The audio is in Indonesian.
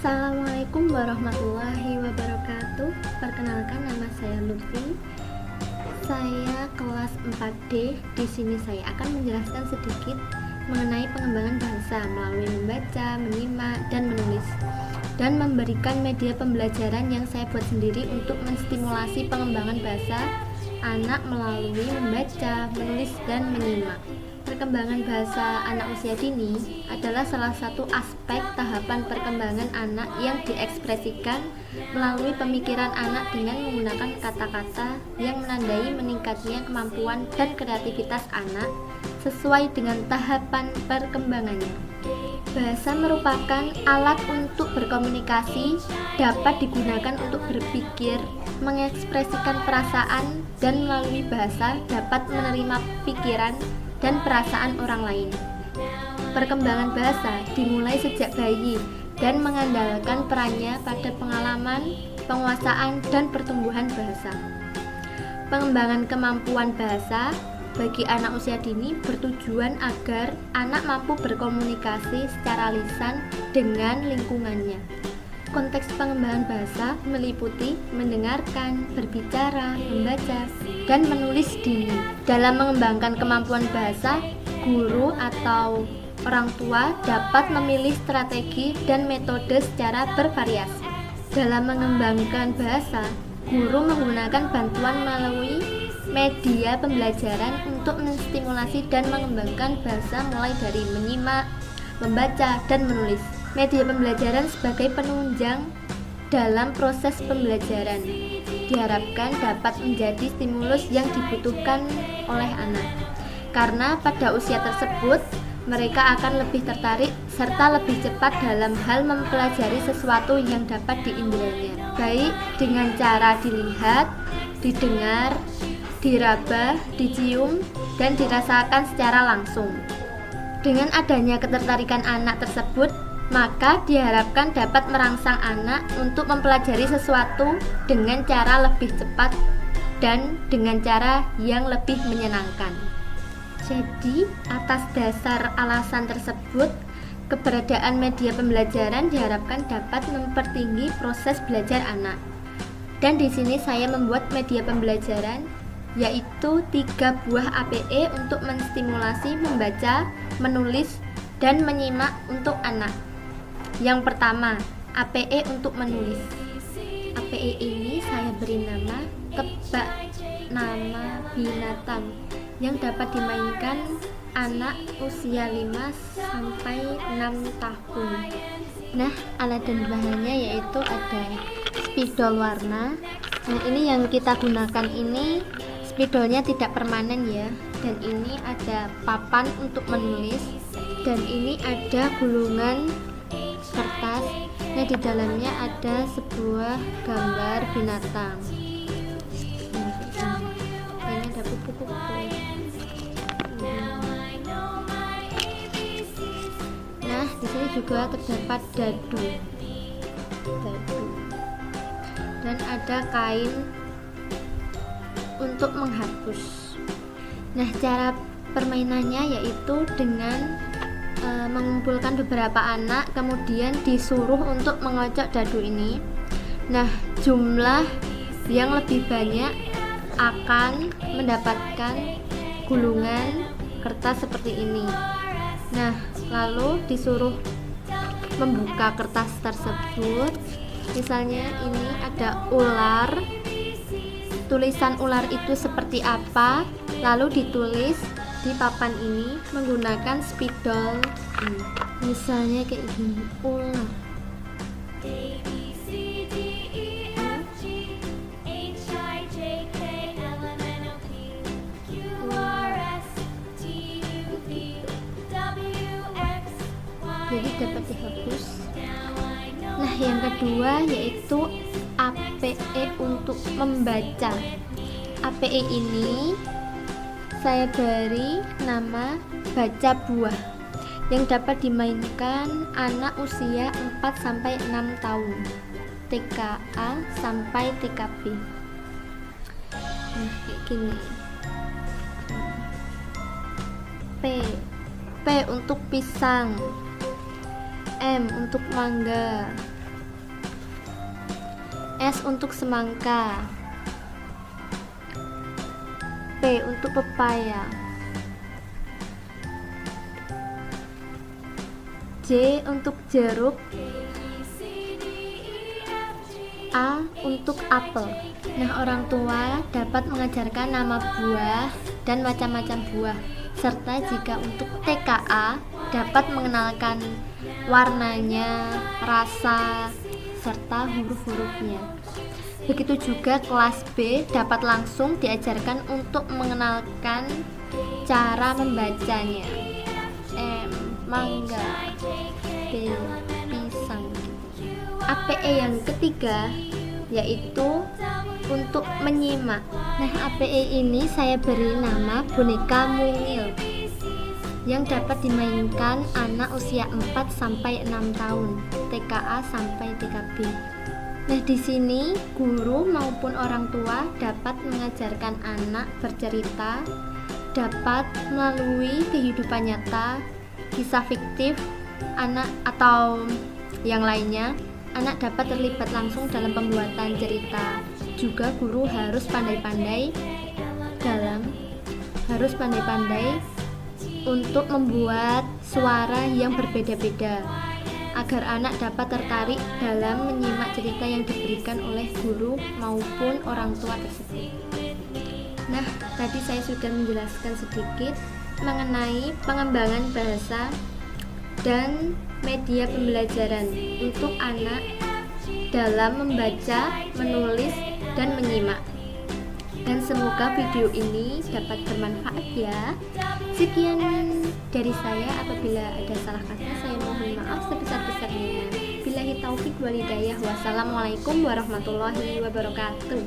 Assalamualaikum warahmatullahi wabarakatuh. Perkenalkan, nama saya Lutfi. Saya kelas 4D. Di sini saya akan menjelaskan sedikit mengenai pengembangan bahasa melalui membaca, menyimak, dan menulis, dan memberikan media pembelajaran yang saya buat sendiri untuk menstimulasi pengembangan bahasa anak melalui membaca, menulis, dan menyimak. Perkembangan bahasa anak usia dini adalah salah satu aspek tahapan perkembangan anak yang diekspresikan melalui pemikiran anak dengan menggunakan kata-kata yang menandai meningkatnya kemampuan dan kreativitas anak sesuai dengan tahapan perkembangannya. Bahasa merupakan alat untuk berkomunikasi, dapat digunakan untuk berpikir, mengekspresikan perasaan, dan melalui bahasa dapat menerima pikiran dan perasaan orang lain. Perkembangan bahasa dimulai sejak bayi dan mengandalkan perannya pada pengalaman, penguasaan, dan pertumbuhan bahasa. Pengembangan kemampuan bahasa bagi anak usia dini bertujuan agar anak mampu berkomunikasi secara lisan dengan lingkungannya. Konteks pengembangan bahasa meliputi mendengarkan, berbicara, membaca, dan menulis dini. Dalam mengembangkan kemampuan bahasa, guru atau orang tua dapat memilih strategi dan metode secara bervariasi. Dalam mengembangkan bahasa, guru menggunakan bantuan melalui media pembelajaran untuk menstimulasi dan mengembangkan bahasa mulai dari menyimak, membaca, dan menulis. Media pembelajaran sebagai penunjang dalam proses pembelajaran diharapkan dapat menjadi stimulus yang dibutuhkan oleh anak, karena pada usia tersebut mereka akan lebih tertarik serta lebih cepat dalam hal mempelajari sesuatu yang dapat diindranya, baik dengan cara dilihat, didengar, diraba, dicium, dan dirasakan secara langsung. Dengan adanya ketertarikan anak tersebut, maka diharapkan dapat merangsang anak untuk mempelajari sesuatu dengan cara lebih cepat dan dengan cara yang lebih menyenangkan. Jadi, atas dasar alasan tersebut, keberadaan media pembelajaran diharapkan dapat mempertinggi proses belajar anak. Dan di sini saya membuat media pembelajaran, yaitu 3 buah APE untuk menstimulasi membaca, menulis, dan menyimak untuk anak. Yang pertama, APE untuk menulis. APE ini saya beri nama tebak nama binatang yang dapat dimainkan anak usia 5 sampai 6 tahun. Nah, alat dan bahannya yaitu ada spidol warna. Nah, ini yang kita gunakan ini spidolnya tidak permanen ya. Dan ini ada papan untuk menulis, dan ini ada gulungan kertas. Nah, di dalamnya ada sebuah gambar binatang. Ini ada kupu-kupu. Nah, di sini juga terdapat dadu. Dan ada kain untuk menghapus. Nah, cara permainannya yaitu dengan mengumpulkan beberapa anak, kemudian disuruh untuk mengocok dadu ini. Nah, jumlah yang lebih banyak akan mendapatkan gulungan kertas seperti ini. Nah, lalu disuruh membuka kertas tersebut. Misalnya ini ada ular, tulisan ular itu seperti apa, lalu ditulis di papan ini menggunakan spidol. Misalnya kayak gini, ular. Jadi dapat dihapus. Nah, yang kedua yaitu APE untuk membaca. APE ini saya beri nama baca buah yang dapat dimainkan anak usia 4-6 tahun, TKA sampai TKB. Nah, kayak gini. P untuk pisang, M untuk mangga, S untuk semangka. P untuk pepaya. J untuk jeruk. A untuk apel. Nah, orang tua dapat mengajarkan nama buah dan macam-macam buah, serta jika untuk TKA dapat mengenalkan warnanya, rasa, serta huruf-hurufnya. Begitu juga kelas B dapat langsung diajarkan untuk mengenalkan cara membacanya. M. Mangga. B. Pisang. APE yang ketiga yaitu untuk menyimak. Nah, APE ini saya beri nama boneka mungil yang dapat dimainkan anak usia 4-6 tahun, TKA sampai TKB. Nah, di sini guru maupun orang tua dapat mengajarkan anak bercerita, dapat melalui kehidupan nyata, kisah fiktif, anak atau yang lainnya. Anak dapat terlibat langsung dalam pembuatan cerita. Juga guru harus pandai-pandai untuk membuat suara yang berbeda-beda agar anak dapat tertarik dalam menyimak cerita yang diberikan oleh guru maupun orang tua tersebut. Nah, tadi saya sudah menjelaskan sedikit mengenai pengembangan bahasa dan media pembelajaran untuk anak dalam membaca, menulis, dan menyimak. Dan semoga video ini dapat bermanfaat ya. Sekian dari saya, apabila ada salah kata saya mohon maaf sebesar-besarnya. Billahi taufik wal hidayah. Wassalamualaikum warahmatullahi wabarakatuh.